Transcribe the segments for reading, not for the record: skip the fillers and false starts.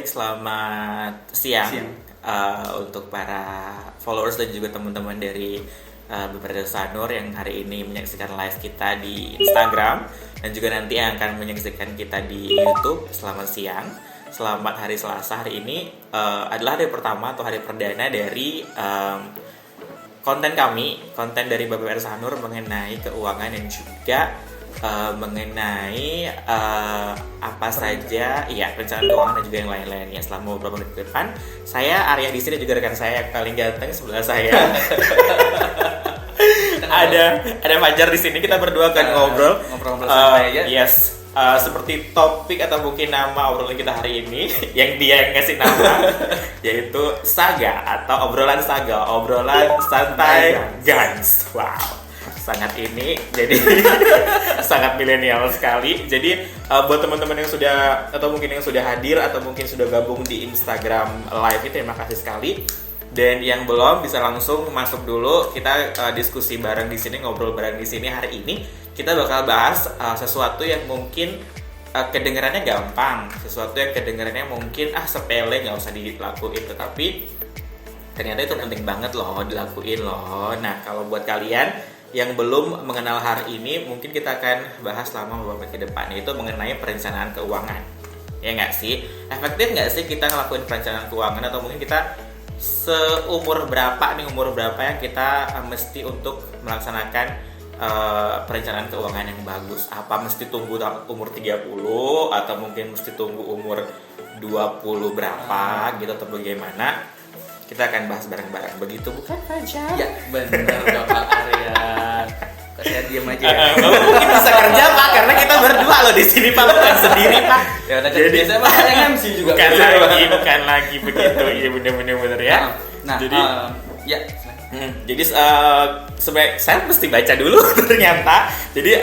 selamat siang. Untuk para followers dan juga teman-teman dari BPRT Sanur yang hari ini menyaksikan live kita di Instagram dan juga nanti yang akan menyaksikan kita di YouTube. Selamat siang, selamat hari Selasa. Hari ini adalah hari pertama atau hari perdana dari konten dari BPRT Sanur mengenai keuangan dan juga mengenai apa saja perencanaan keuangan dan juga yang lain-lainnya selama beberapa menit ke depan. Saya Arya di sini juga rekan saya yang paling ganteng sebelah saya. ada Fajar di sini, kita berdua akan ngobrol santai aja. Yes. Seperti topik atau mungkin nama obrolan kita hari ini yang dia yang ngasih nama yaitu Saga atau obrolan santai Gans. Wow. Sangat ini jadi sangat milenial sekali. Jadi buat teman-teman yang sudah atau mungkin yang sudah hadir atau mungkin sudah gabung di Instagram live itu terima kasih sekali. Dan yang belum bisa langsung masuk dulu, kita diskusi bareng di sini, ngobrol bareng di sini. Hari ini kita bakal bahas sesuatu yang mungkin kedengarannya gampang, sesuatu yang kedengarannya mungkin sepele, nggak usah dilakuin, tetapi ternyata itu penting banget loh dilakuin loh. Nah, kalau buat kalian yang belum mengenal hari ini, mungkin kita akan bahas selama beberapa menit ke depan, yaitu mengenai perencanaan keuangan. Ya nggak sih? Efektif nggak sih kita ngelakuin perencanaan keuangan, atau mungkin kita umur berapa yang kita mesti untuk melaksanakan perencanaan keuangan yang bagus? Apa mesti tunggu umur 30 atau mungkin mesti tunggu umur 20 berapa gitu, atau bagaimana? Kita akan bahas bareng-bareng, begitu bukan Fajar? Ya benar Bapak Arya. Kok saya diam aja ya? Mungkin bisa kerja Pak, karena kita berdua loh di sini Pak, bukan sendiri Pak. Ya udah, jadi biasa Pak yang MC juga. Bukan lagi begitu. Iya benar ya. Nah, jadi sebenarnya saya mesti baca dulu ternyata. Jadi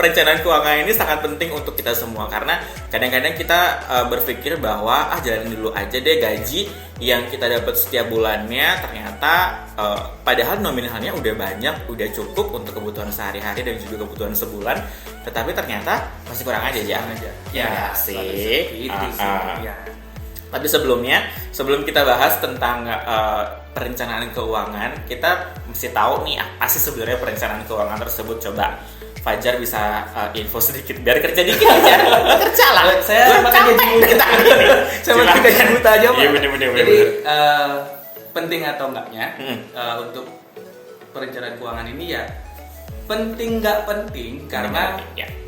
perencanaan keuangan ini sangat penting untuk kita semua, karena kadang-kadang kita berpikir bahwa jalanin dulu aja deh gaji yang kita dapat setiap bulannya, ternyata padahal nominalnya udah banyak, udah cukup untuk kebutuhan sehari-hari dan juga kebutuhan sebulan, tetapi ternyata masih kurang aja ya. Ya sih. Tapi sebelum kita bahas tentang perencanaan keuangan, kita mesti tahu nih apa sih sebenarnya perencanaan keuangan tersebut. Coba Fajar bisa info sedikit biar kerja dikit aja. Kerja lah. Saya makan gaji buta. Saya makan gaji buta aja Pak. Iya benar. Jadi penting atau enggaknya untuk perencanaan keuangan ini ya penting nggak penting, karena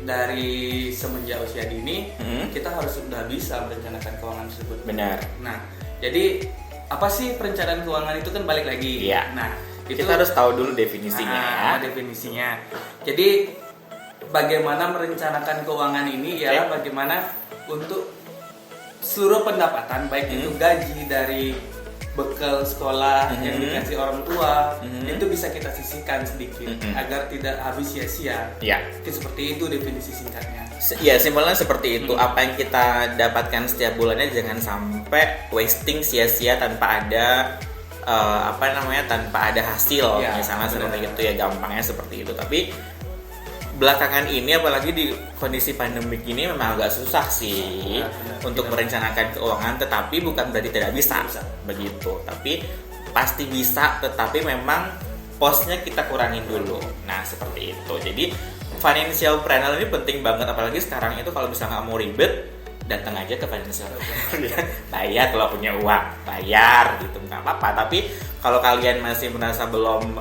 dari semenjak usia dini kita harus sudah bisa merencanakan keuangan tersebut. Benar. Nah, jadi apa sih perencanaan keuangan itu kan balik lagi. Iya. Nah, itu kita harus tahu dulu definisinya. Definisinya. Jadi bagaimana merencanakan keuangan ini ialah bagaimana untuk seluruh pendapatan, baik itu gaji dari bekal sekolah yang dikasih orang tua, itu bisa kita sisihkan sedikit agar tidak habis sia-sia. Ya. Seperti itu definisi singkatnya. Ya, simpelnya seperti itu. Apa yang kita dapatkan setiap bulannya jangan sampai wasting, sia-sia tanpa ada tanpa ada hasil. Misalnya seperti itu ya, gampangnya seperti itu. Tapi belakangan ini apalagi di kondisi pandemik ini memang agak susah sih untuk merencanakan keuangan, tetapi bukan berarti tidak bisa begitu, tapi pasti bisa, tetapi memang posnya kita kurangin dulu. Nah seperti itu. Jadi financial planner ini penting banget, apalagi sekarang itu kalau misalnya nggak mau ribet, datang aja ke financial planner. Bayar kalau punya uang, bayar gitu, nggak apa-apa. Tapi kalau kalian masih merasa belum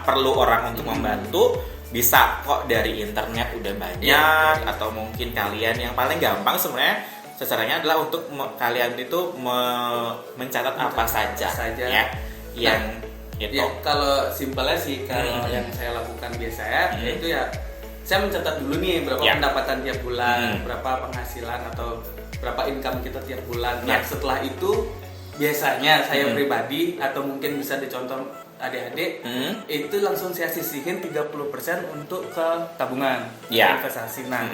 perlu orang untuk membantu, bisa kok dari internet udah banyak. Atau mungkin kalian yang paling gampang sebenarnya caranya adalah untuk kalian itu mencatat apa saja ya yang itu. Ya, kalau simpelnya sih kalau yang saya lakukan biasanya yaitu saya mencatat dulu nih berapa pendapatan tiap bulan, berapa penghasilan atau berapa income kita tiap bulan. Nah, setelah itu biasanya saya pribadi atau mungkin bisa dicontoh adik-adik itu langsung saya sisihin 30% untuk ke tabungan, investasi. Nah,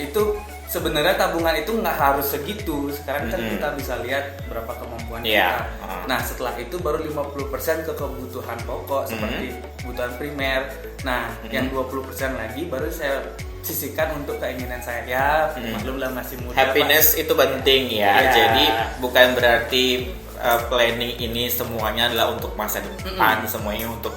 itu sebenarnya tabungan itu nggak harus segitu. Sekarang kan kita bisa lihat berapa kemampuan kita. Nah, setelah itu baru 50% ke kebutuhan pokok seperti kebutuhan primer. Nah, yang 20% lagi baru saya sisihkan untuk keinginan saya. Ya, maklumlah masih muda. Happiness Pak. Itu penting ya. Jadi bukan berarti planning ini semuanya adalah untuk masa depan, semuanya untuk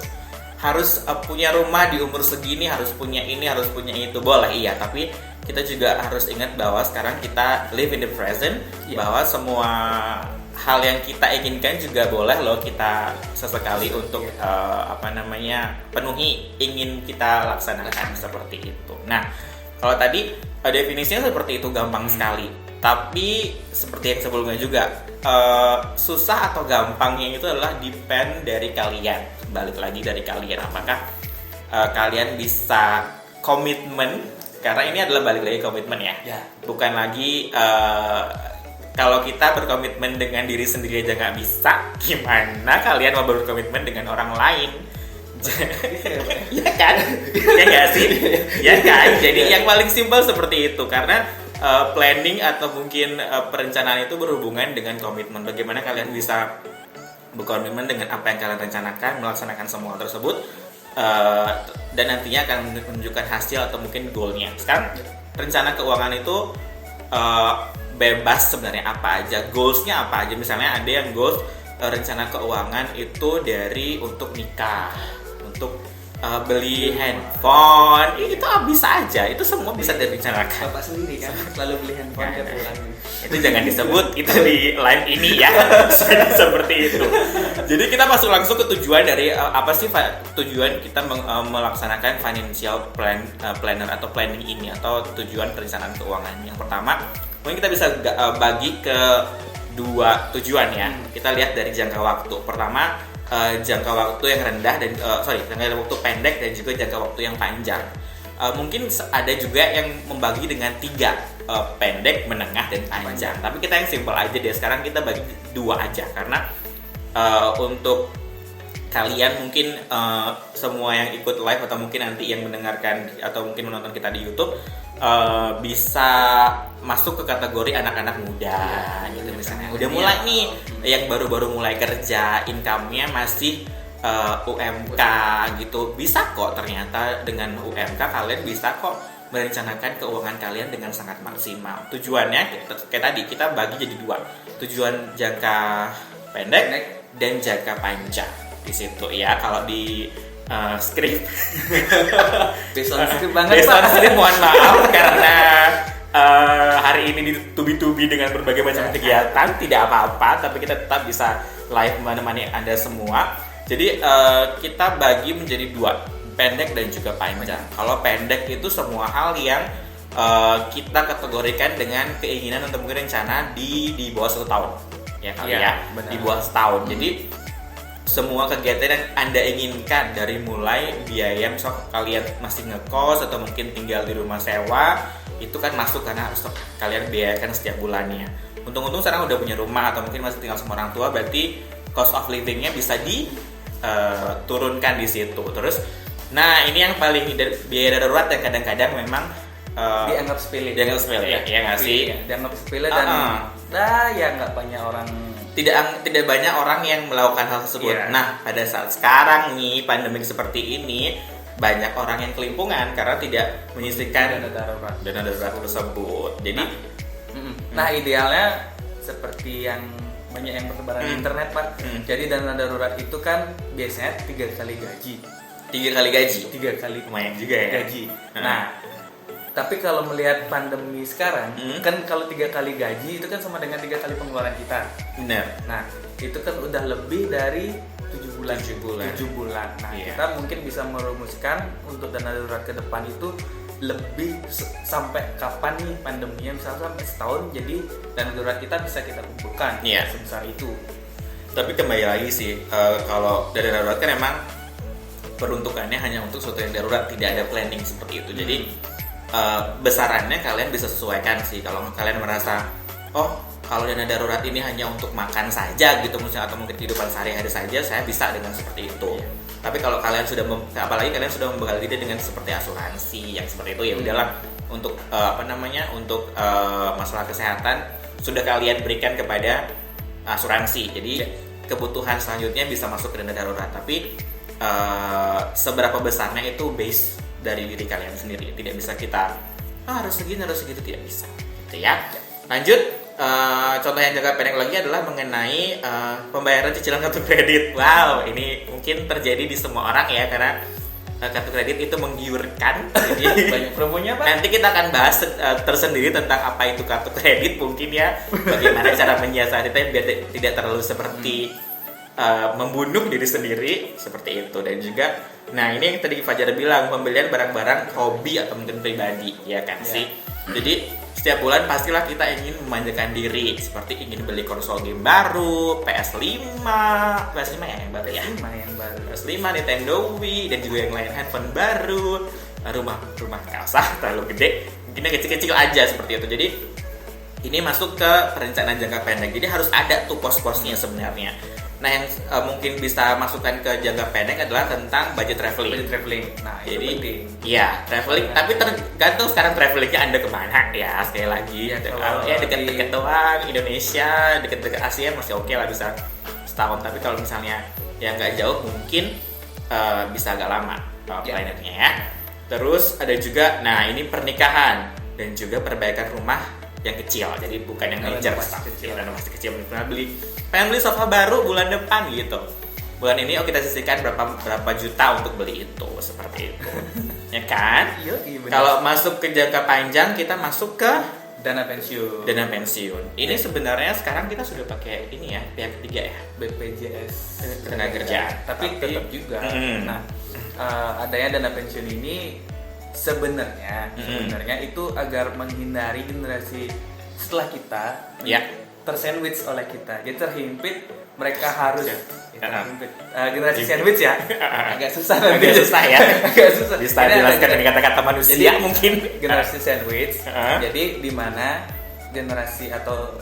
harus punya rumah di umur segini, harus punya ini, harus punya itu. Boleh iya, tapi kita juga harus ingat bahwa sekarang kita live in the present, bahwa semua hal yang kita inginkan juga boleh loh kita sesekali untuk penuhi, ingin kita laksanakan seperti itu. Nah, kalau tadi definisinya seperti itu gampang sekali. Tapi seperti yang sebelumnya juga susah atau gampangnya itu adalah depend dari kalian. Balik lagi dari kalian, apakah kalian bisa komitmen, karena ini adalah balik lagi komitmen ya. Bukan lagi kalau kita berkomitmen dengan diri sendiri aja nggak bisa, gimana kalian mau berkomitmen dengan orang lain? Ya kan? Ya nggak sih? Ya kan? Jadi yang paling simpel seperti itu, karena planning atau mungkin perencanaan itu berhubungan dengan komitmen. Bagaimana kalian bisa berkomitmen dengan apa yang kalian rencanakan, melaksanakan semua tersebut, dan nantinya akan menunjukkan hasil atau mungkin goalnya. Sekarang rencana keuangan itu bebas sebenarnya apa aja, goalsnya apa aja. Misalnya ada yang goals rencana keuangan itu dari untuk nikah, untuk beli handphone, itu bisa aja, itu semua bisa direncanakan. Bapak sendiri kan selalu beli handphone tiap bulan. Itu jangan disebut itu di live ini ya. Seperti itu. Jadi kita masuk langsung ke tujuan dari apa sih tujuan kita melaksanakan financial planner atau planning ini, atau tujuan perencanaan keuangan. Yang pertama, mungkin kita bisa bagi ke dua tujuan ya. Kita lihat dari jangka waktu. Pertama, jangka waktu yang rendah dan jangka waktu pendek dan juga jangka waktu yang panjang. Mungkin ada juga yang membagi dengan 3, pendek, menengah, dan panjang. Tapi kita yang simple aja deh. Sekarang kita bagi 2 aja, karena untuk kalian mungkin semua yang ikut live atau mungkin nanti yang mendengarkan atau mungkin menonton kita di YouTube bisa masuk ke kategori anak-anak muda gitu misalnya. Udah mulai nih yang baru-baru mulai kerja, income-nya masih UMK gitu. Bisa kok ternyata dengan UMK kalian bisa kok merencanakan keuangan kalian dengan sangat maksimal. Tujuannya kayak tadi kita bagi jadi 2. Tujuan jangka pendek dan jangka panjang. Di situ ya, kalau di script based on script banget based on script, mohon maaf karena hari ini ditubi-tubi dengan berbagai macam kegiatan, tidak apa-apa, tapi kita tetap bisa live menemani Anda semua. Jadi kita bagi menjadi 2, pendek dan juga panjang. Kalau pendek itu semua hal yang kita kategorikan dengan keinginan untuk mungkin rencana di bawah 1 tahun ya kali ya, di bawah setahun. Jadi semua kegiatan yang Anda inginkan, dari mulai biaya misal kalian masih ngekos atau mungkin tinggal di rumah sewa, itu kan masuk karena harus kalian biayakan setiap bulannya. Untung-untung sekarang udah punya rumah atau mungkin masih tinggal sama orang tua, berarti cost of living-nya bisa diturunkan di situ. Terus, nah ini yang paling biaya darurat yang kadang-kadang memang dianggap sepele ya nggak sih? Dianggap sepele dan ya nggak banyak orang, tidak banyak orang yang melakukan hal tersebut. Nah, pada saat sekarang nih pandemi seperti ini, banyak orang yang kelimpungan karena tidak menyisihkan dana darurat tersebut. Jadi nah idealnya seperti yang banyak yang bertebaran di internet, Pak. Jadi dana darurat itu kan biasanya 3 kali gaji. 3 kali gaji? 3 kali lumayan juga ya gaji. Nah, tapi kalau melihat pandemi sekarang, kan kalau 3 kali gaji itu kan sama dengan 3 kali pengeluaran kita. Benar. Nah, itu kan udah lebih dari 7 bulan. 7 bulan. Nah, kita mungkin bisa merumuskan untuk dana darurat ke depan itu lebih sampai kapan nih pandeminya, misalnya sampai setahun, jadi dana darurat kita bisa kita kumpulkan sebesar itu. Tapi kembali lagi sih, kalau dana darurat kan emang peruntukannya hanya untuk sesuatu yang darurat, tidak ada planning seperti itu. Jadi besarannya kalian bisa sesuaikan sih. Kalau kalian merasa kalau dana darurat ini hanya untuk makan saja gitu misalnya, atau mungkin kehidupan sehari-hari saja, saya bisa dengan seperti itu. Tapi kalau kalian sudah apalagi kalian sudah membekali diri dengan seperti asuransi yang seperti itu, ya udahlah, untuk untuk masalah kesehatan sudah kalian berikan kepada asuransi. Jadi kebutuhan selanjutnya bisa masuk ke dana darurat. Tapi seberapa besarnya itu based dari diri kalian sendiri. Tidak bisa kita harus segini harus segitu, tidak bisa gitu ya. Lanjut, contoh yang jangka pendek lagi adalah mengenai pembayaran cicilan kartu kredit. Wow, ini mungkin terjadi di semua orang ya, karena kartu kredit itu menggiurkan. Jadi banyak promonya Pak. Nanti kita akan bahas tersendiri tentang apa itu kartu kredit mungkin ya, bagaimana cara menyiasatinya biar tidak terlalu seperti membunuh diri sendiri seperti itu. Dan juga, nah ini yang tadi Fajar bilang, pembelian barang-barang hobi atau mungkin pribadi ya kan sih. Jadi setiap bulan pastilah kita ingin memanjakan diri, seperti ingin beli konsol game baru, PS5 ya yang baru ya. PS5, Nintendo Wii, dan juga yang lain, handphone baru, rumah nggak usah terlalu gede, mungkin yang kecil-kecil aja seperti itu. Jadi ini masuk ke perencanaan jangka pendek. Jadi harus ada tuh pos-posnya sebenarnya. Nah, yang mungkin bisa masukkan ke jangka pendek adalah tentang budget traveling. Nah, jadi itu penting. Iya, traveling. Tapi tergantung sekarang travelingnya Anda kemana ya. Sekali lagi, kalau ya dekat-dekat doang, Indonesia, dekat-dekat Asia masih oke lah, bisa setahun. Tapi kalau misalnya yang nggak jauh, mungkin bisa agak lama planetnya ya. Terus ada juga, nah ini pernikahan dan juga perbaikan rumah yang kecil, jadi bukan yang major, renovasi kecil. Pengen beli sofa baru bulan depan gitu. Bulan ini kita sisihkan berapa juta untuk beli itu, seperti itu. Ya kan? Kalau masuk ke jangka panjang, kita masuk ke dana pensiun. Ini sebenarnya sekarang kita sudah pakai ini ya, pihak ketiga ya, BPJS Ketenagakerjaan. Tapi tetap juga. Nah, adanya dana pensiun ini sebenarnya itu agar menghindari generasi setelah kita tersandwich oleh kita. Jadi terhimpit, mereka harus generasi sandwich ya. Agak susah ya. Agak susah. Bisa dijelaskan dengan kata-kata manusia. Jadi mungkin generasi sandwich. Jadi di mana generasi atau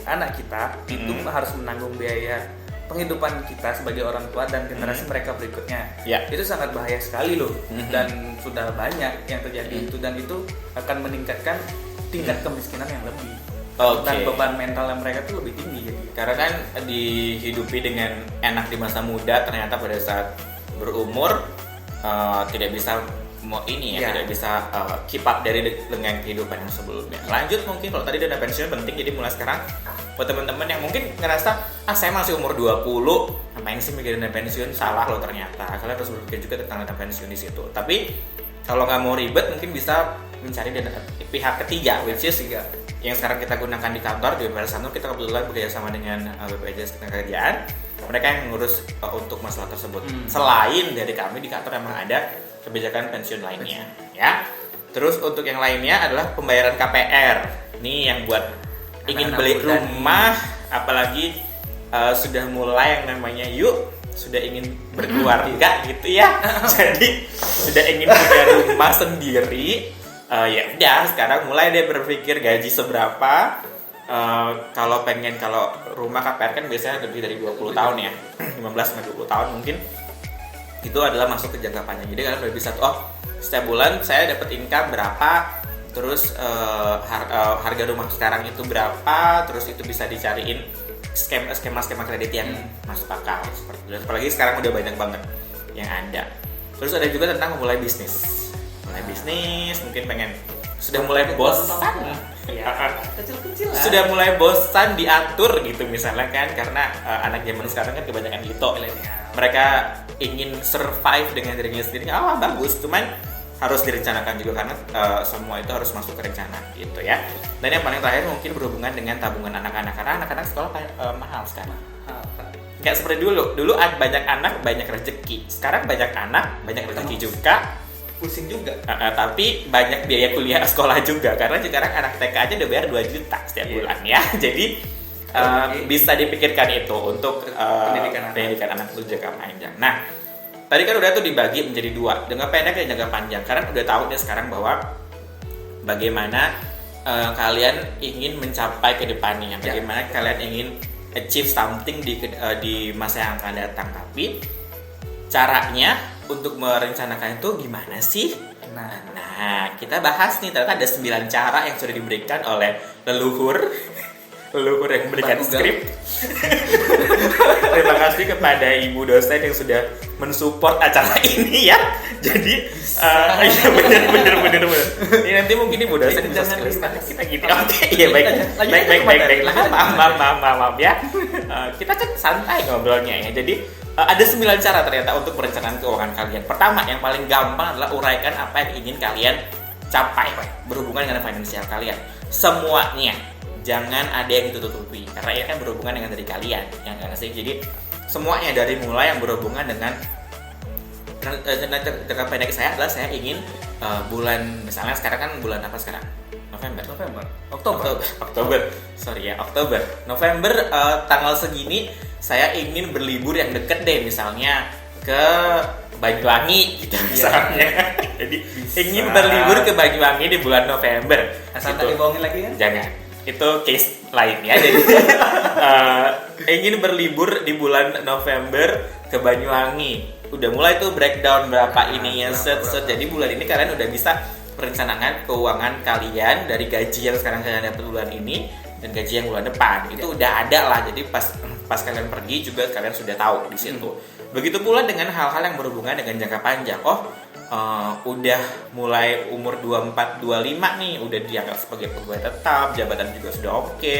anak kita itu harus menanggung biaya penghidupan kita sebagai orang tua dan generasi mereka berikutnya. Itu sangat bahaya sekali loh. Dan sudah banyak yang terjadi itu, dan itu akan meningkatkan tingkat kemiskinan yang lebih. Dan beban mental yang mereka tuh lebih tinggi jadi. Karena kan dihidupi dengan enak di masa muda, ternyata pada saat berumur tidak bisa tidak bisa keep up dengan kehidupan yang sebelumnya. Lanjut, mungkin kalau tadi dana pensiun penting, jadi mulai sekarang buat teman-teman yang mungkin ngerasa saya masih umur 20, ngapain sih mikirin dana pensiun, salah loh ternyata. Kalian harus berpikir juga tentang dana pensiun di situ. Tapi kalau nggak mau ribet, mungkin bisa mencari pihak ketiga, which is yang sekarang kita gunakan di kantor di BPJS Sanur. Kita kebetulan bekerjasama dengan BPJS Ketenagakerjaan. Mereka yang mengurus untuk masalah tersebut. Selain dari kami di kantor memang ada kebijakan pensiun lainnya, ya. Terus untuk yang lainnya adalah pembayaran KPR. Ini yang buat ingin beli rumah, apalagi sudah mulai yang namanya sudah ingin berkeluarga gitu ya. Jadi sudah ingin punya rumah sendiri. Ya udah, sekarang mulai deh berpikir gaji seberapa. Kalau rumah KPR kan biasanya lebih dari 20 tahun ya, 15-20 tahun mungkin. Itu adalah masuk ke jangka panjang. Jadi kalian udah bisa setiap bulan saya dapat income berapa, terus harga rumah sekarang itu berapa, terus itu bisa dicariin skema kredit yang masuk akal seperti itu. Apalagi sekarang udah banyak banget yang ada. Terus ada juga tentang memulai bisnis. Mungkin sudah mulai bosan. Kecil-kecil lah. Sudah mulai bosan diatur gitu misalnya kan, karena anak zaman sekarang kan kebanyakan gitu. Mereka ingin survive dengan dirinya sendiri. Bagus, cuman harus direncanakan juga karena semua itu harus masuk ke rencana gitu ya. Dan yang paling terakhir mungkin berhubungan dengan tabungan anak-anak, karena anak-anak sekolah mahal sekarang. Nggak seperti dulu banyak anak banyak rezeki. Sekarang banyak anak banyak rezeki juga, pusing juga. Tapi banyak biaya kuliah sekolah juga, karena sekarang anak TK aja udah bayar 2 juta setiap bulan ya. Jadi bisa dipikirkan itu untuk pendidikan anak itu jangka panjang. Nah, tadi kan udah tuh dibagi menjadi 2, jangka pendek dan jangka panjang. Karena udah tahu nih sekarang bahwa bagaimana kalian ingin mencapai ke depannya, bagaimana kalian ingin achieve something di masa yang akan datang. Tapi caranya untuk merencanakan itu gimana sih? Nah, kita bahas nih, ternyata ada 9 cara yang sudah diberikan oleh leluhur leluhur yang memberikan skrip. Terima kasih kepada ibu dosen yang sudah mensupport acara ini ya. Jadi iya benar. Ini nanti mungkin ibu dosen bisa kita gitu. Oke, iya baik. Maaf ya. Kita kan santai ngobrolnya ya. Jadi ada 9 cara ternyata untuk perencanaan keuangan kalian. Pertama, yang paling gampang adalah uraikan apa yang ingin kalian capai berhubungan dengan finansial kalian. Semuanya, jangan ada yang ditutupi karena ini kan berhubungan dengan diri kalian, yang nggak sih. Jadi semuanya dari mulai yang berhubungan dengan jangka pendek saya adalah saya ingin bulan, misalnya sekarang kan bulan apa sekarang? Oktober. November tanggal segini saya ingin berlibur yang deket deh, misalnya ke Banyuwangi gitu misalnya. Jadi ingin berlibur ke Banyuwangi di bulan November. Asal tak dibohongin lagi ya? Jangan. Itu case lain ya. Jadi ingin berlibur di bulan November ke Banyuwangi. Udah mulai tuh breakdown berapa ininya set. Jadi bulan ini kalian udah bisa perencanaan keuangan kalian dari gaji yang sekarang kalian dapat bulan ini dan gaji yang bulan depan. Itu udah ada lah. Jadi pas kalian pergi juga kalian sudah tahu di situ. Begitu pula dengan hal-hal yang berhubungan dengan jangka panjang. Udah mulai umur 24-25 nih, udah dianggap sebagai pegawai tetap, jabatan juga sudah oke.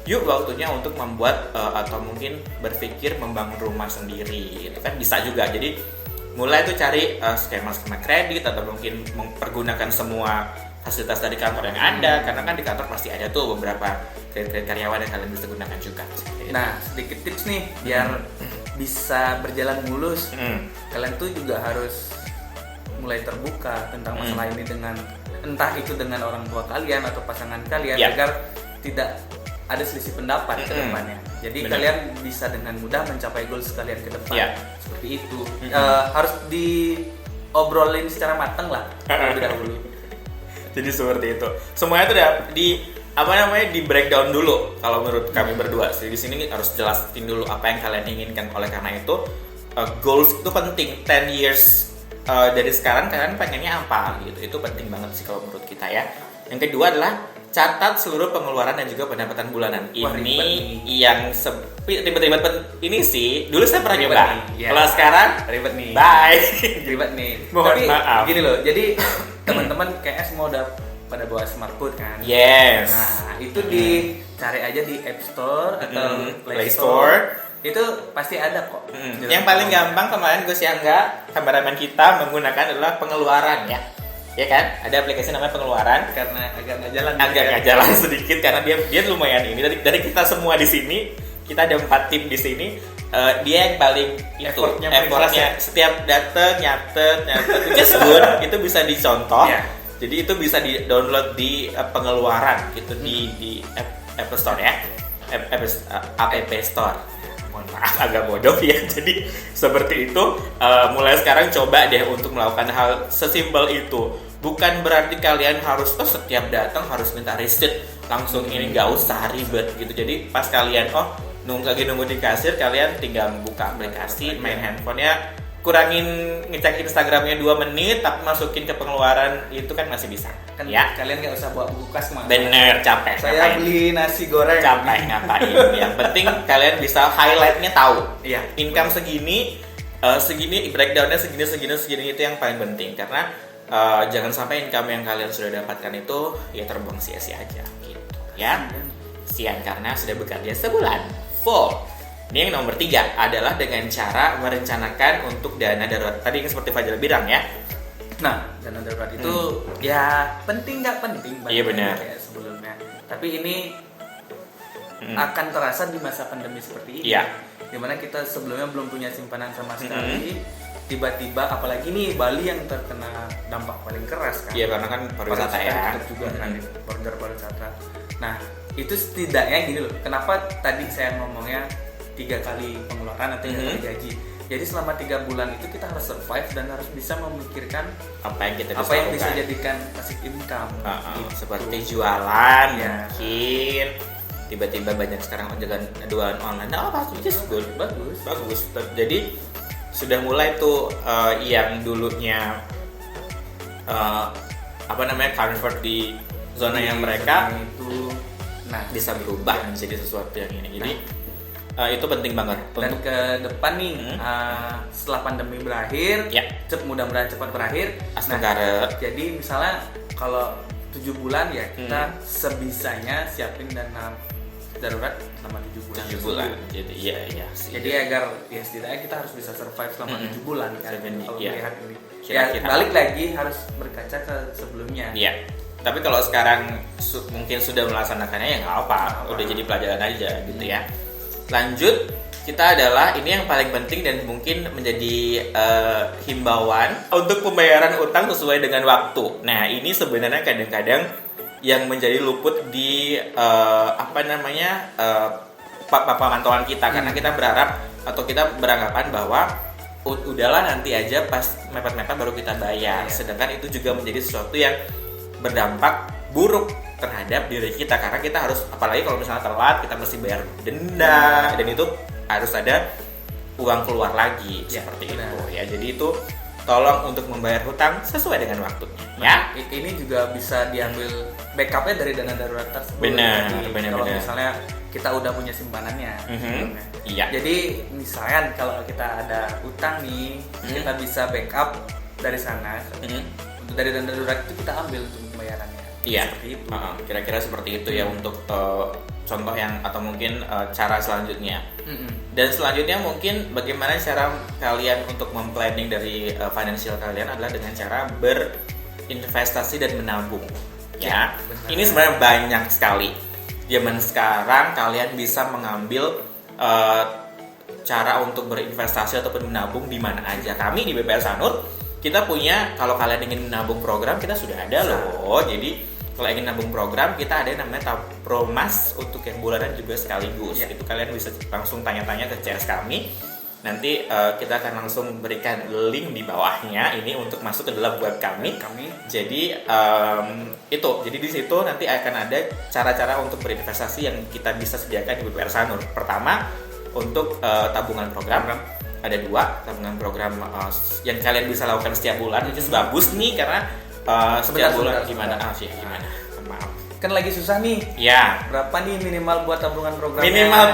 Yuk waktunya untuk membuat atau mungkin berpikir membangun rumah sendiri. Itu kan bisa juga. Jadi mulai tuh cari skema-skema kredit atau mungkin mempergunakan semua fasilitas dari kantor yang ada, karena kan di kantor pasti ada tuh beberapa kredit karyawan yang kalian bisa gunakan juga. Nah, sedikit tips nih biar bisa berjalan mulus. Kalian tuh juga harus mulai terbuka tentang masalah ini dengan entah itu dengan orang tua kalian atau pasangan kalian agar tidak ada selisih pendapat ke depannya. Jadi kalian bisa dengan mudah mencapai goals kalian ke depan. Seperti itu. Harus diobrolin secara matang lah terlebih dahulu. Jadi seperti itu. Semuanya itu udah di breakdown dulu kalau menurut kami berdua. Jadi di sini harus jelasin dulu apa yang kalian inginkan. Oleh karena itu goals itu penting. 10 years dari sekarang kalian pengennya apa gitu. Itu penting banget sih kalau menurut kita ya. Yang kedua adalah catat seluruh pengeluaran dan juga pendapatan bulanan. Ini yang ribet-ribet ini sih. Dulu saya pernah nyoba. Kalau sekarang ribet nih. Bye. Ribet nih. Mohon maaf. Gini loh. Jadi teman-teman kayaknya semua udah pada bawa smartphone kan. Yes. Nah, itu dicari aja di App Store atau Play Store. Itu pasti ada kok. Yang paling gampang kemarin Gus Yangga, kameramen kita menggunakan adalah pengeluaran ya. Ya kan? Ada aplikasi namanya pengeluaran. Karena agak nggak jalan sedikit karena dia lumayan ini. Dari kita semua di sini, kita ada 4 tim di sini. Dia yang paling effortnya setiap datang nyatet just good. Itu bisa dicontoh. Jadi itu bisa di-download di pengeluaran gitu di Apple Store ya. App Store. Mohon maaf agak bodoh ya. Jadi seperti itu, mulai sekarang coba deh untuk melakukan hal sesimpel itu. Bukan berarti kalian harus setiap datang harus minta receipt langsung, ini nggak usah ribet gitu. Jadi pas kalian nunggu di kasir, kalian tinggal buka aplikasi, main handphonenya, kurangin ngecek Instagramnya 2 menit, tapi masukin ke pengeluaran itu kan masih bisa. Kan ya? Kalian nggak usah bawa buku kas kemana. Bener, capek. Saya ngapain? Beli nasi goreng. Capek ngapain? Yang penting kalian bisa highlightnya tahu. Iya. Income segini, breakdownnya segini itu yang paling penting karena jangan sampai income yang kalian sudah dapatkan itu ya terbuang sia-sia aja gitu. Ya, sian karena sudah bekerja sebulan full. Ini yang nomor 3 adalah dengan cara merencanakan untuk dana darurat. Tadi yang seperti Fajar bilang ya. Nah, dana darurat itu ya penting nggak penting. Iya benar. Kayak sebelumnya. Tapi ini akan terasa di masa pandemi seperti ini. Iya. Dimana kita sebelumnya belum punya simpanan sama sekali. Tiba-tiba, apalagi nih Bali yang terkena dampak paling keras kan. Iya, karena kan pariwisata ya. Juga kan, border pariwisata. Nah, itu setidaknya gini loh. Kenapa tadi saya ngomongnya 3 kali pengeluaran atau 3 kali gaji. Jadi selama 3 bulan itu kita harus survive dan harus bisa memikirkan apa yang kita bisa jadikan passive income. Gitu. Seperti jualan mungkin. Tiba-tiba banyak sekarang jualan online. Nah, bagus. Jadi sudah mulai tuh yang dulunya convert di zona yang mereka itu bisa berubah menjadi sesuatu yang ini. Jadi itu penting banget. Dan ke depan nih, setelah pandemi berakhir, mudah-mudahan cepat berakhir. Jadi misalnya kalau 7 bulan ya kita sebisanya siapin dana darurat selama 7 bulan. 7 bulan. Jadi iya sih. Jadi agar ya setidaknya kita harus bisa survive selama 7 bulan kan. Kalau melihat ini. Kira-kira. Balik lagi harus berkaca ke sebelumnya. Iya. Tapi kalau sekarang mungkin sudah melaksanakannya ya nggak apa, udah jadi pelajaran aja gitu ya. Lanjut, kita adalah ini yang paling penting dan mungkin menjadi himbauan untuk pembayaran utang sesuai dengan waktu. Nah, ini sebenarnya kadang-kadang yang menjadi luput di pemantauan kita karena kita berharap atau kita beranggapan bahwa udahlah nanti aja pas mepet-mepet baru kita bayar. Sedangkan itu juga menjadi sesuatu yang berdampak buruk terhadap diri kita karena kita harus, apalagi kalau misalnya telat, kita mesti bayar denda dan itu harus ada uang keluar lagi seperti itu ya. Jadi itu tolong untuk membayar hutang sesuai dengan waktunya ya. Ini juga bisa diambil backupnya dari dana darurat tersebut. Benar. Kalau misalnya kita udah punya simpanannya. Iya. Jadi misalnya kalau kita ada utang nih, kita bisa backup dari sana. Dari dana darurat itu kita ambil untuk pembayarannya. Iya. Kira-kira seperti itu ya untuk contoh yang atau mungkin cara selanjutnya. Dan selanjutnya mungkin bagaimana cara kalian untuk memplanning dari financial kalian adalah dengan cara berinvestasi dan menabung. Ya. Ini sebenarnya banyak sekali. Zaman sekarang kalian bisa mengambil cara untuk berinvestasi ataupun menabung di mana aja. Kami di BPR Sanur kita punya, kalau kalian ingin menabung program kita sudah ada loh. Jadi kalau ingin nabung program kita ada yang namanya Promas untuk yang bulanan juga sekaligus. Itu kalian bisa langsung tanya-tanya ke CS kami. Nanti kita akan langsung berikan link di bawahnya ini untuk masuk ke dalam web kami. Jadi jadi di situ nanti akan ada cara-cara untuk berinvestasi yang kita bisa sediakan di BPR Sanur. Pertama untuk tabungan program. Ada 2 tabungan program yang kalian bisa lakukan setiap bulan. Itu bagus nih karena setiap bulan gimana? Gimana? Maaf. Kan lagi susah nih. Ya. Berapa nih minimal buat tabungan program? Minimal.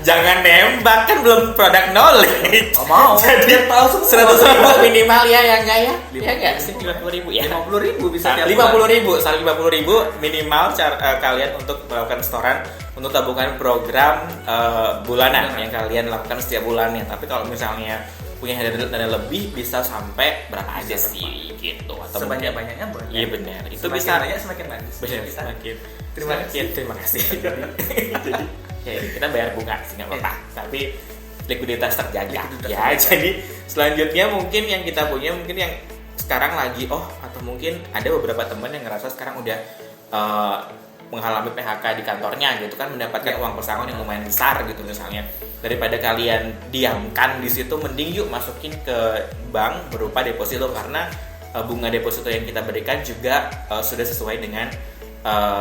Jangan nembak, kan belum product knowledge. Mau. Jadi tahu 100.000 minimal ya enggak ya? Ya enggak sih 50.000 ya. 50.000 bisa tiap 50.000 minimal kalian untuk melakukan setoran untuk tabungan program bulanan yang kalian lakukan setiap bulannya. Tapi kalau misalnya punya dana lebih bisa sampai berapa aja sih gitu, atau sebanyak-banyaknya boleh. Iya benar. Itu semakin bisa banyak semakin bagus. Benar, semakin. Terima kasih. Jadi ya, kita bayar bunga sih nggak apa-apa. Tapi likuiditas terjaga. Jadi selanjutnya mungkin yang kita punya mungkin yang sekarang lagi atau mungkin ada beberapa teman yang ngerasa sekarang udah mengalami PHK di kantornya gitu kan, mendapatkan uang pesangon yang lumayan besar gitu misalnya. Daripada kalian diamkan di situ, mending yuk masukin ke bank berupa deposito karena bunga deposito yang kita berikan juga sudah sesuai dengan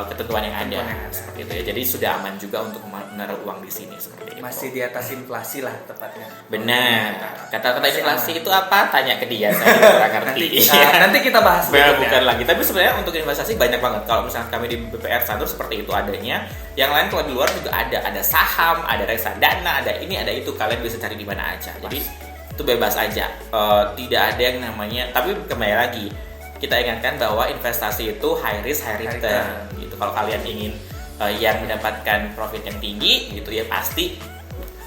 ketentuan yang ada seperti itu ya. Jadi sudah aman juga untuk menaruh uang di sini seperti itu. Masih di atas inflasi lah tepatnya. Benar. Kata-kata inflasi itu apa? Tanya ke dia, saya kurang ngerti. Nanti kita bahas. Bukan lagi. Tapi sebenarnya untuk investasi banyak banget. Kalau misalnya kami di BPR Sanur seperti itu adanya. Yang lain kalau di luar juga ada saham, ada reksadana, ada ini, ada itu. Kalian bisa cari di mana aja. Jadi itu bebas aja. Tidak ada yang namanya. Tapi kembali lagi, kita ingatkan bahwa investasi itu high risk high return gitu. Kalau kalian ingin yang mendapatkan profit yang tinggi gitu ya, pasti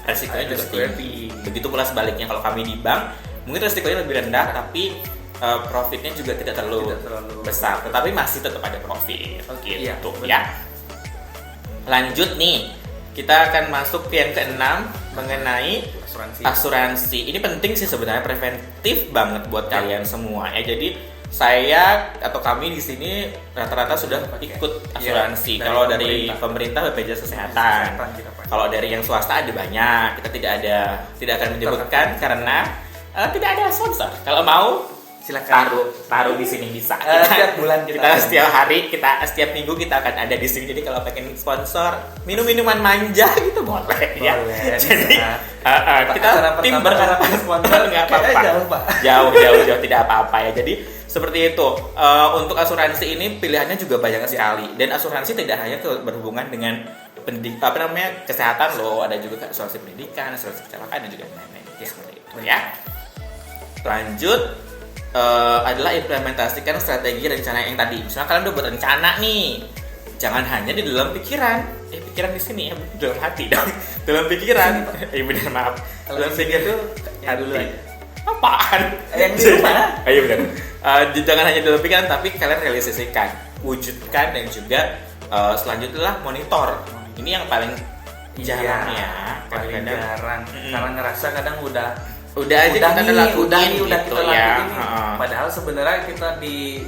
resikonya juga tinggi. Begitu pula sebaliknya, kalau kami di bank mungkin resikonya lebih rendah tapi profitnya juga tidak terlalu besar, tetapi masih tetap ada profit gitu ya. Lanjut nih, kita akan masuk ke yang keenam mengenai asuransi. Ini penting sih sebenarnya, preventif banget buat kalian semua ya. Jadi saya atau kami di sini rata-rata sudah ikut asuransi. Kalau dari pemerintah BPJS Kesehatan. Kalau dari yang swasta ada banyak. Kita tidak akan menyebutkan karena tidak ada sponsor. Kalau mau silakan taruh di sini bisa. Setiap bulan kita setiap hari, setiap minggu kita akan ada di sini. Jadi kalau pengen sponsor minuman manja gitu boleh ya. Jadi kita tim berharap sponsor nggak apa-apa. Jauh tidak apa-apa ya. Jadi Seperti itu. Untuk asuransi ini pilihannya juga banyak sekali. Dan asuransi tidak hanya berhubungan dengan kesehatan loh. Ada juga asuransi pendidikan, asuransi kecelakaan dan juga lain-lain. Ya, seperti itu ya. Lanjut adalah implementasikan strategi rencana yang tadi. Misalnya kalian udah buat rencana nih, jangan hanya di dalam pikiran. Pikiran di sini ya, dalam hati dong. Dalam pikiran. Benar, maaf. Dalam pikiran itu ya dulu aja. Apaan? Yang di rumah. Ayo benar. Jangan hanya dalam pikiran, tapi kalian realisasikan, wujudkan, dan juga selanjutnya monitor. Ini yang paling jarang ya. Paling jarang. Karena ngerasa kadang udah aja kita lakuin kita gitu lakuin ya. Padahal sebenarnya kita di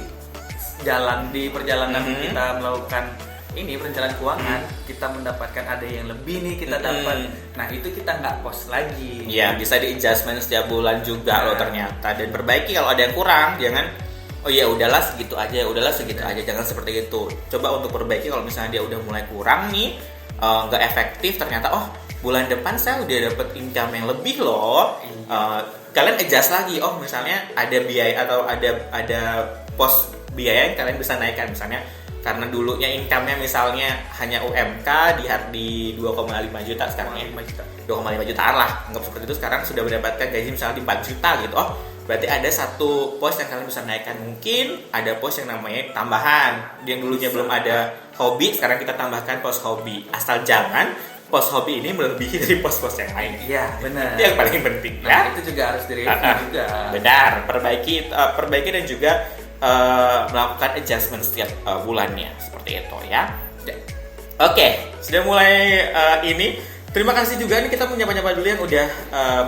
perjalanan kita melakukan ini perencanaan keuangan, kita mendapatkan ada yang lebih nih kita dapat. Nah, itu kita nggak post lagi. Ya, bisa di adjustment setiap bulan juga loh ternyata, dan perbaiki kalau ada yang kurang. Jangan udahlah segitu aja, jangan seperti itu. Coba untuk perbaiki kalau misalnya dia udah mulai kurang nih, nggak efektif, ternyata bulan depan saya udah dapet income yang lebih loh. Kalian adjust lagi. Misalnya ada biaya atau ada pos biaya yang kalian bisa naikkan. Misalnya karena dulunya income-nya misalnya hanya UMK di 2,5 juta sekarang ya. 2,5 jutaan lah. Anggap seperti itu, sekarang sudah mendapatkan gaji misalnya di 4 juta gitu. Berarti ada satu pos yang kalian bisa naikkan. Mungkin ada pos yang namanya tambahan. Yang dulunya belum ada hobi, sekarang kita tambahkan pos hobi. Asal jangan pos hobi ini melebihi dari pos-pos yang lain. Iya, benar. Itu yang paling penting ya. Itu juga harus direview juga. Benar, perbaiki dan juga melakukan adjustment setiap bulannya, seperti itu ya. Oke, sudah mulai ini. Terima kasih juga nih, kita punya nyapa dulu yang udah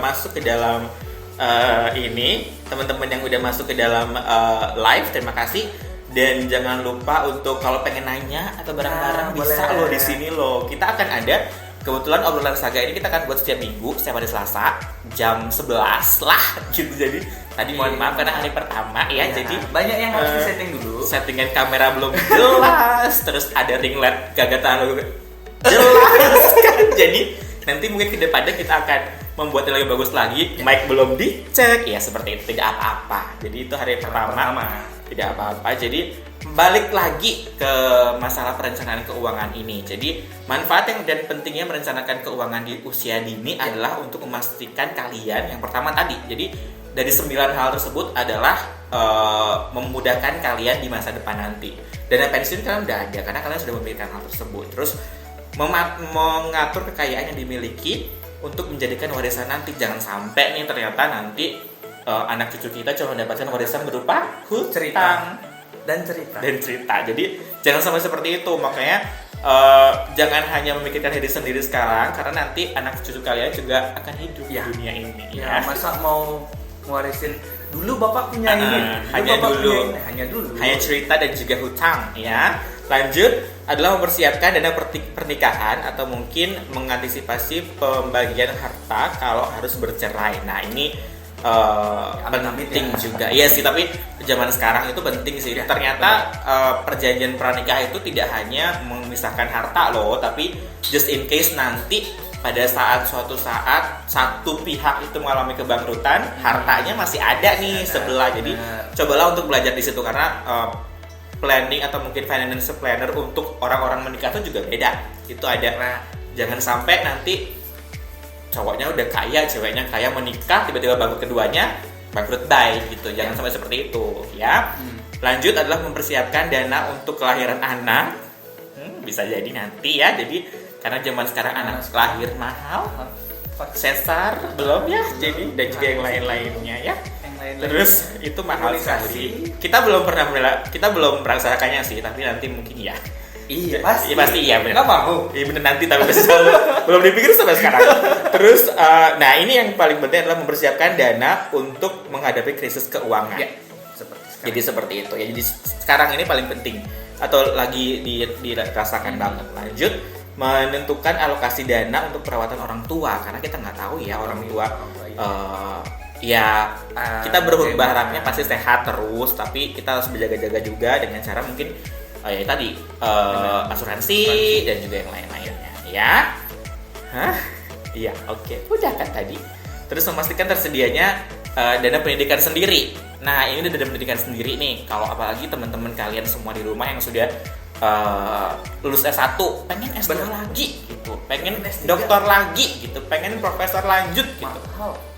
masuk ke dalam ini, teman-teman yang udah masuk ke dalam live, terima kasih. Dan jangan lupa untuk kalau pengen nanya atau bareng-bareng bisa loh di sini loh. Kita akan ada, kebetulan obrolan saga ini kita akan buat setiap minggu, setiap hari Selasa jam 11 lah gitu. Jadi tadi mohon maaf karena hari pertama ya, jadi banyak yang harus disetting dulu. Settingan kamera belum jelas, terus ada ring light kagak terlalu jelas kan. Jadi nanti mungkin ke depannya kita akan membuat yang lebih bagus lagi. Mic belum dicek ya, seperti itu, tidak apa-apa. Jadi itu hari pertama. Tidak apa-apa. Jadi balik lagi ke masalah perencanaan keuangan ini. Jadi manfaat dan pentingnya merencanakan keuangan di usia dini adalah untuk memastikan kalian yang pertama tadi. Jadi dari 9 hal tersebut adalah memudahkan kalian di masa depan nanti. Dana pensiun kalian udah ada karena kalian sudah memikirkan hal tersebut. Terus mengatur kekayaan yang dimiliki untuk menjadikan warisan nanti. Jangan sampai nih ternyata nanti anak cucu kita cuma mendapatkan warisan berupa hutang dan cerita. Jadi jangan sampai seperti itu. Makanya jangan hanya memikirkan diri sendiri sekarang, karena nanti anak cucu kalian juga akan hidup di dunia ini. Ya, masa mau warisin dulu bapak punya ini, hanya cerita dan juga hutang ya. Lanjut adalah mempersiapkan dana pernikahan atau mungkin mengantisipasi pembagian harta kalau harus bercerai. Nah ini penting juga. Iya sih, tapi zaman sekarang itu penting sih. Ternyata perjanjian pranikah itu tidak hanya memisahkan harta loh, tapi just in case nanti pada suatu saat satu pihak itu mengalami kebangkrutan, hartanya masih ada nih sebelah. Jadi cobalah untuk belajar di situ, karena planning atau mungkin financial planner untuk orang-orang menikah itu juga beda. Itu ada. Jangan sampai nanti cowoknya udah kaya, ceweknya kaya, menikah, tiba-tiba bangkrut keduanya, bangkrut baik gitu. Jangan sampai seperti itu ya. Lanjut adalah mempersiapkan dana untuk kelahiran anak. Bisa jadi nanti ya. Jadi karena zaman sekarang anak lahir mahal, sesar belum ya, jadi dan juga yang lain-lainnya ya. Terus itu mahal sekali. Kita belum merasakannya sih, tapi nanti mungkin ya. Iya pasti iya benar. Nggak mau. Iya benar nanti, tapi belum dipikir sampai sekarang. Terus nah ini yang paling penting adalah mempersiapkan dana untuk menghadapi krisis keuangan. Ya, jadi seperti itu ya. Jadi sekarang ini paling penting atau lagi dirasakan banget. Lanjut, menentukan alokasi dana untuk perawatan orang tua, karena kita nggak tahu ya orang tua. Kita berharapnya pasti sehat terus, tapi kita harus berjaga-jaga juga dengan cara mungkin tadi asuransi dan juga yang lain-lainnya ya. Iya, oke. Udah kan tadi. Terus memastikan tersedianya dana pendidikan sendiri. Nah, ini udah dana pendidikan sendiri nih. Kalau apalagi teman-teman kalian semua di rumah yang sudah lulus S1, pengen S2 lagi gitu, pengen dokter lagi gitu, pengen profesor lanjut gitu.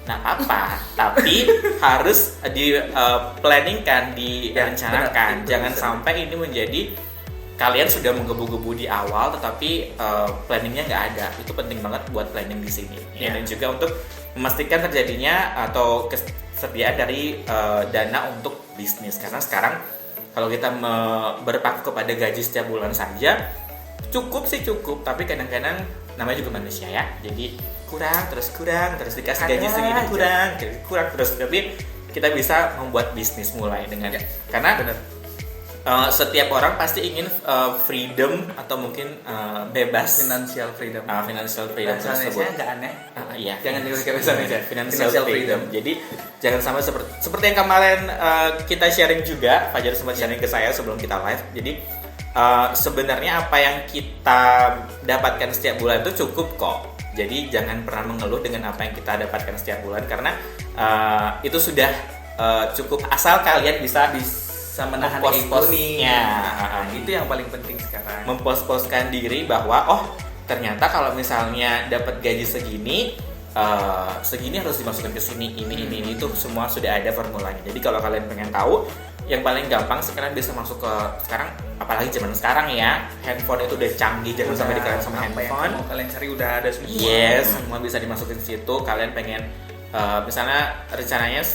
Nah, apa? Tapi harus di planning kan, direncanakan. Jangan sampai ini menjadi kalian sudah menggebu-gebu di awal tetapi planningnya nggak ada. Itu penting banget buat planning di sini. Ya. Dan juga untuk memastikan terjadinya atau kesediaan dari dana untuk bisnis. Karena sekarang kalau kita berpaku kepada gaji setiap bulan saja cukup, tapi kadang-kadang namanya juga manusia ya. Jadi kurang terus dikasih gaji segini kurang terus. Tapi kita bisa membuat bisnis mulai dengan karena setiap orang pasti ingin freedom atau mungkin bebas, financial freedom tersebut. Nggak aneh. Iya. Jangan dikasih aja. Financial freedom. Jadi jangan sampai seperti yang kemarin kita sharing juga, Fajar sempat sharing ke saya sebelum kita live. Jadi sebenarnya apa yang kita dapatkan setiap bulan itu cukup kok. Jadi jangan pernah mengeluh dengan apa yang kita dapatkan setiap bulan karena itu sudah cukup, asal kalian bisa menahan pos-posnya. Itu yang paling penting sekarang. Mempos-poskan diri bahwa ternyata kalau misalnya dapat gaji segini harus dimasukkan ke sini, ini itu semua sudah ada formulanya. Jadi kalau kalian pengen tahu, yang paling gampang sekarang bisa masuk ke sekarang, apalagi zaman sekarang ya, handphone itu udah canggih, jangan sampai dikalian sama handphone. Yang mau kalian cari udah ada semua. Yes, semua bisa dimasukin ke situ. Kalian pengen misalnya rencananya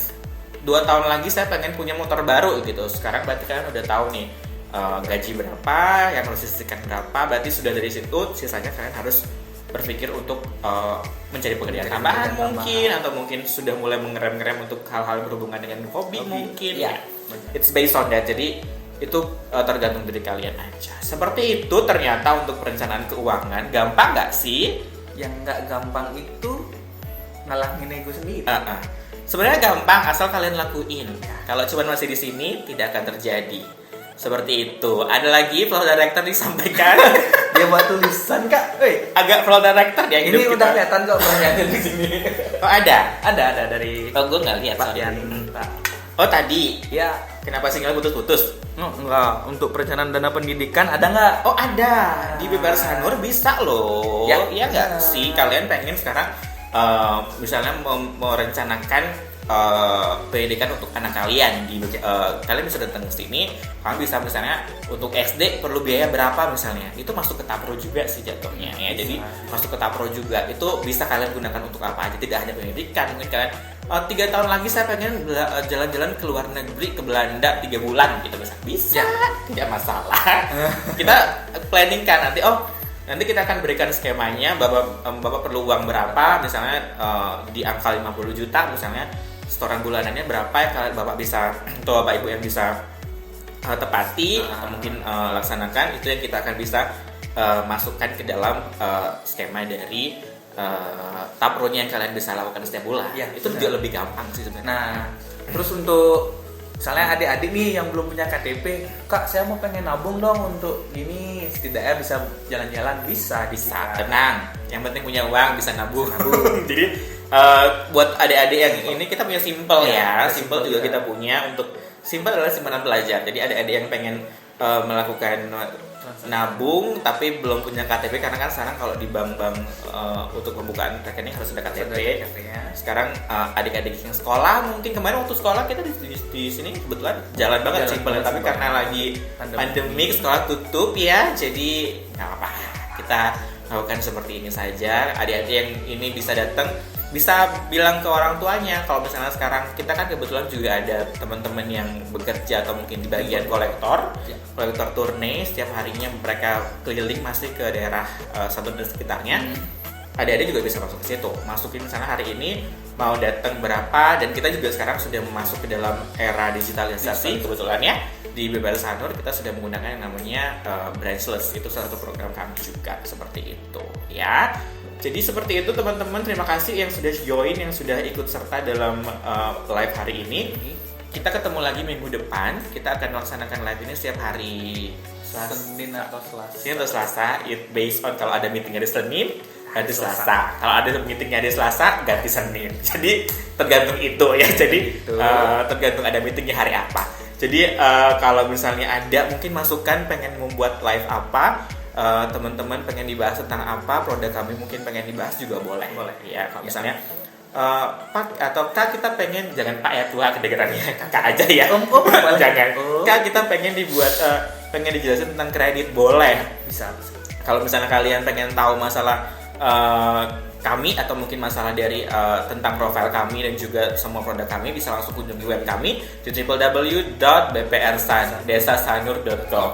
2 tahun lagi saya pengen punya motor baru gitu. Sekarang berarti kalian udah tahu nih gaji berapa, yang harus disisihkan berapa. Berarti sudah dari situ sisanya kalian harus berpikir untuk mencari pekerjaan tambahan mungkin, atau mungkin sudah mulai mengerem-ngerem untuk hal-hal berhubungan dengan hobi mungkin. Ya. It's based on that. Jadi itu tergantung dari kalian aja. Seperti itu ternyata untuk perencanaan keuangan. Gampang nggak sih? Yang nggak gampang itu ngalangin ego sendiri. Sebenarnya gampang asal kalian lakuin. Kalau cuma masih di sini tidak akan terjadi. Seperti itu. Ada lagi flow director disampaikan. Dia buat tulisan Kak. Agak flow director ya. Ini udah kelihatan kok banyak di sini. Oh ada dari. Oh gue nggak lihat. Pak Yanta. Oh tadi. Ya. Kenapa sinyal putus-putus? Enggak. Untuk perencanaan dana pendidikan ada nggak? Oh ada. Di Bebas Sanur bisa loh. Ya nggak sih. Kalian pengen sekarang misalnya merencanakan pendidikan untuk anak kalian kalian bisa datang ke sini. Kalian bisa misalnya untuk SD perlu biaya berapa misalnya, itu masuk ke Tapro juga sih jatuhnya ya. Jadi masuk ke Tapro juga, itu bisa kalian gunakan untuk apa aja, tidak hanya pendidikan. Mungkin kalian 3 tahun lagi saya pengen jalan-jalan ke luar negeri, ke Belanda 3 bulan gitu bisa tidak masalah. Kita planning kan nanti kita akan berikan skemanya, bapak perlu uang berapa misalnya, di angka 50 juta misalnya, setoran bulanannya berapa yang kalian bapak bisa atau bapak ibu yang bisa tepati atau mungkin laksanakan. Itu yang kita akan bisa masukkan ke dalam skema dari Tapronya yang kalian bisa lakukan setiap bulan. Itu juga lebih gampang sih sebenarnya. Nah, terus untuk misalnya adik-adik nih yang belum punya KTP, Kak saya mau pengen nabung dong untuk gini, setidaknya bisa jalan-jalan. Bisa tenang, yang penting punya uang, bisa nabung. Jadi buat adik-adik yang ini kita punya simple simple juga kita punya. Untuk simple adalah simpanan pelajar. Jadi adik-adik yang pengen melakukan nabung tapi belum punya KTP, karena kan sekarang kalau di bank-bank untuk pembukaan rekening harus ada KTP. Sekarang adik-adik yang sekolah, mungkin kemarin waktu sekolah kita di sini kebetulan jalan banget simpel, tapi karena lagi pandemi sekolah tutup ya, jadi nggak apa-apa, kita lakukan seperti ini saja. Adik-adik yang ini bisa datang, bisa bilang ke orang tuanya. Kalau misalnya sekarang kita kan kebetulan juga ada teman-teman yang bekerja atau mungkin di bagian kolektor turne, setiap harinya mereka keliling masih ke daerah Sanur dan sekitarnya. Adik-adik juga bisa masuk ke situ, masukin misalnya hari ini mau datang berapa. Dan kita juga sekarang sudah masuk ke dalam era digitalisasi. Kebetulan ya di Bebas Sanur kita sudah menggunakan yang namanya branchless. Itu salah satu program kami juga seperti itu ya. Jadi seperti itu teman-teman, terima kasih yang sudah join, yang sudah ikut serta dalam live hari ini. Kita ketemu lagi minggu depan. Kita akan melaksanakan live ini setiap hari Senin atau Selasa. It based on kalau ada meeting hari Senin ganti Selasa. Kalau ada meetingnya di Selasa, ganti Senin. Jadi tergantung itu ya. Jadi tergantung ada meetingnya hari apa. Jadi kalau misalnya ada mungkin masukan pengen membuat live apa, teman-teman pengen dibahas tentang apa, produk kami mungkin pengen dibahas juga boleh. Ya, kalau misalnya Pak atau Kak kita pengen, jangan Pak ya, tua kedengarannya, Kakak aja ya. Jangan. Kak kita pengen dibuat pengen dijelasin tentang kredit, boleh. Bisa. Kalau misalnya kalian pengen tahu masalah kami atau mungkin masalah dari tentang profil kami dan juga semua produk kami, bisa langsung kunjungi web kami di www.bprdesasanur.com.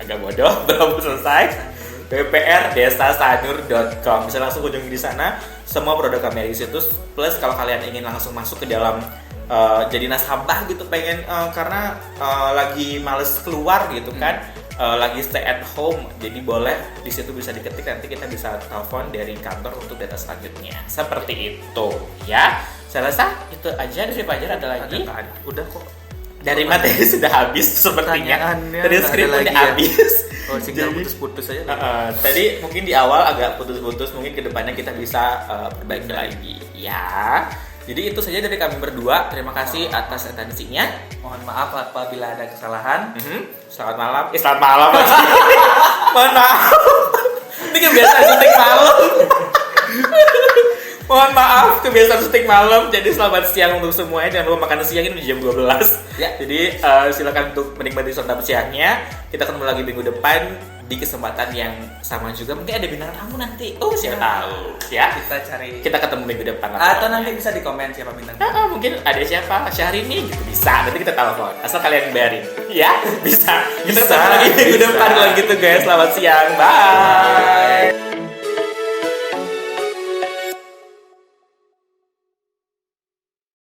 Agak bodoh, belum selesai. bprdesasanur.com. Bisa langsung kunjungi di sana. Semua produk kami ada di situ. Plus kalau kalian ingin langsung masuk ke dalam jadi nasabah gitu, pengen karena lagi males keluar gitu kan, lagi stay at home, jadi boleh di situ bisa diketik, nanti kita bisa telepon dari kantor untuk data selanjutnya. Seperti itu ya. Saya rasa itu aja dari Fajar. Ada lagi? Udah kok. Dari materi sudah habis sepertinya. Dari skrip udah habis. Tinggal putus-putus aja. Tadi mungkin di awal agak putus-putus, mungkin kedepannya kita bisa perbaiki lagi. Ya. Jadi itu saja dari kami berdua. Terima kasih atas atensinya. Mohon maaf apabila ada kesalahan. Selamat malam. Selamat malam. Mohon maaf. Ini kebiasaan syuting malam. Mohon maaf, kebiasaan syuting malam. Jadi selamat siang untuk semuanya. Jangan lupa makan siang, ini jam 12. Ya. Jadi silakan untuk menikmati santap siangnya. Kita ketemu lagi minggu depan di kesempatan yang sama juga. Mungkin ada bintang tamu nanti. Siapa tahu. Ya. Kita ketemu minggu depan. Atau nanti bisa di komen siapa bintang tamu. Mungkin ada siapa Syahrini gitu, bisa. Nanti kita telepon. Asal kalian bayarin. Ya, bisa. Kita ketemu lagi minggu depan kalau gitu guys. Selamat siang. Bye.